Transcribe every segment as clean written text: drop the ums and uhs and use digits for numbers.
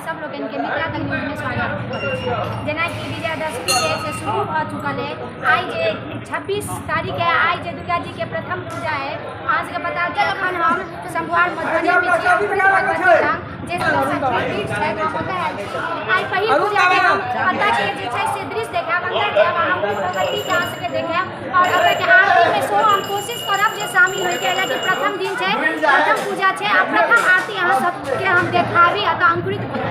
सब लोग के मिथिला तक न्यूज में स्वागत करै छी। जेना कि विजयादशमी से शुरू भ चुकल है। आई जे 26 तारीख है, आई जे दुर्गा जी के प्रथम पूजा है। अहाँ सबके पता है अखन हम संगवार मधुबनी में छी, भगवती धाम जे शक्तिपीठ छै ओतय आयल छी। आई पहिल पूजा के हम अंदर के जे छै से दृश्य देखाब, अंदर जायब, हम भगवती के अहाँ सबके देखाब और अंदर के आरती में सेहो हम कोशिश करब जे शामिल होय के, कि प्रथम दिन छै, प्रथम पूजा छै आ प्रथम आरती अहाँ सबके हम देखाबी आ अंकुरित भऽ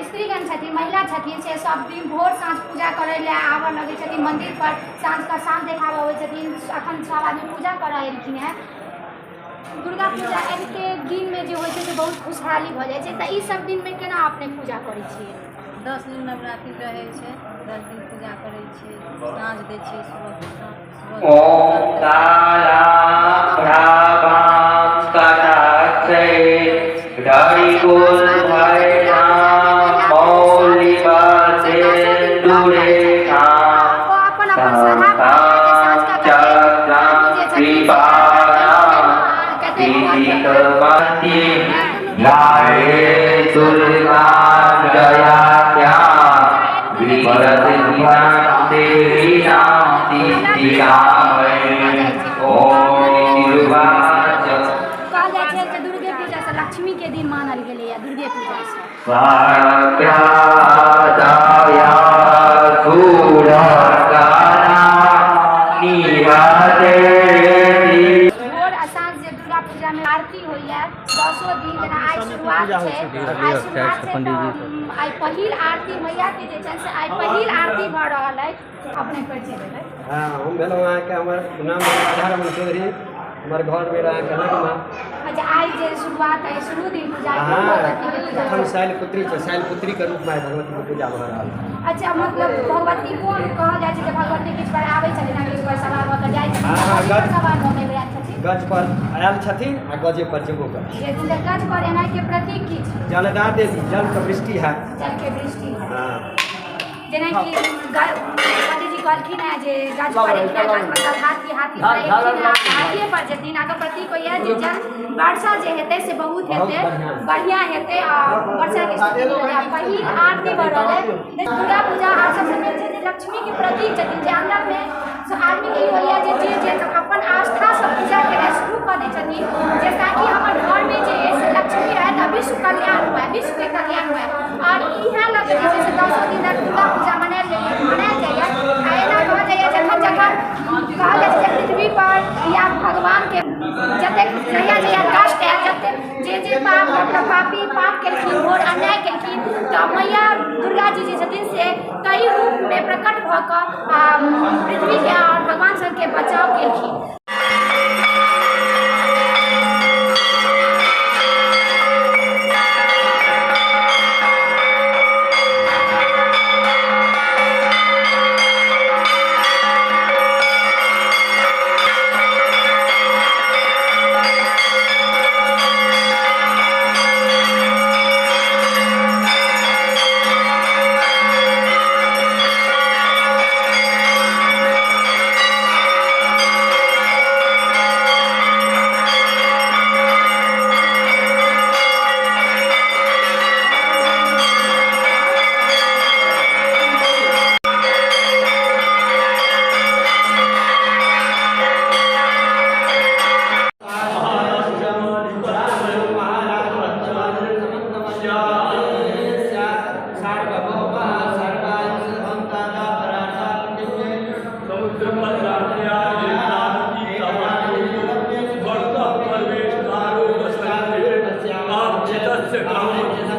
स्त्रीगण छथिन, महिला छथिन से सब दिन भोर साँझ पूजा करे ले आबऽ लगे छथिन मंदिर पर। साँझ का शाम देखाबऽ अबै छथिन। अखन सब आदमी पूजा करऽ एलखिन हैं। दुर्गा पूजा के दिन में जो होय छै से बहुत खुशहाली भऽ जाइ छै। तऽ ई सब दिन में केना अपने पूजा करै छियै? 10 दिन नवरात्रि रहै छै, 10 दिन पूजा करै छियै, साँझ दै छियै, सुबह ओम तारा भ्रावां कटाक्षे धरि कुल भैरा मौलिवासे दुरेखा चक्रां कृपाणां तीतिकमति लाये दुर्गा जयात्या विपरतिर्भा देवी दुर्गे पूजा से लक्ष्मी के दिन मानल गेलै है। दुर्गे पूजा से भोर आ साँझ जे दुर्गा पूजा में आरती होइए 10 दिन। जेना आई शुरुआत छै, आई पहिल आरती मैया के जे छै से आई पहिल आरती भऽ रहल है। अपने परिचय देबै? हाँ, हम भेलहुँ अहाँके, हमर नाम राधारमण चौधरी, हमर घर भेल अहाँके लगमा। अच्छा, आई जे शुरुआत है, शुरू दिन पूजा प्रथम शैलपुत्री छै, शैलपुत्री के रूप में भगवती के पूजा भऽ रहल है। अच्छा, मतलब भगवती कोन कहल जाइ छै? भगवती किछु पर आबै छथिन, किछु पर सवार भऽ कऽ जाइ छथिन, सवार भऽ कऽ आयल छथिन, गज पर आयल छथिन आ गजे पर जेबो कर। गज पर एनाइ के प्रतीक की छै? जलदा देवी, जल के वृष्टि है, जल के वृष्टि है। हाँ, जेना कि पंडित जी कहलखिन है जे गज पर मतलब हाथी हाथी पर जेथिन, आगे प्रतीक होइए जे जल वर्षा जे हेतै से बहुत हेतै, बढ़िया हेतै आ वर्षा के स्थिति रहै। पहिल आरती भऽ रहल है। दुर्गा पूजा आ सबसे मेन छै जे लक्ष्मी के प्रतीक छथिन, जे अंदर में आदमी के होइए जे अपन आस्था से पूजा केनाइ शुरू कऽ दै छथिन, जे ताकि हमर घर में जे है से लक्ष्मी रहे तऽ विश्व कल्याण हुए, विश्व के कल्याण हुए। और इएह लऽ कऽ जे छै से 10 दिन तक दुर्गा पूजा मनायल जाइए। एना कहल जाइए जखन जखन कहल जाइ छै जे पृथ्वी पर या भगवान के जतेक जहिया कष्ट है, जे पापी पाप केलखिन, घोर अन्याय केलखिन, तऽ मैया दुर्गा जी जे छथिन से कई रूप में प्रकट भऽ कऽ पृथ्वी के और भगवान सबके बचाव केलखिन। राम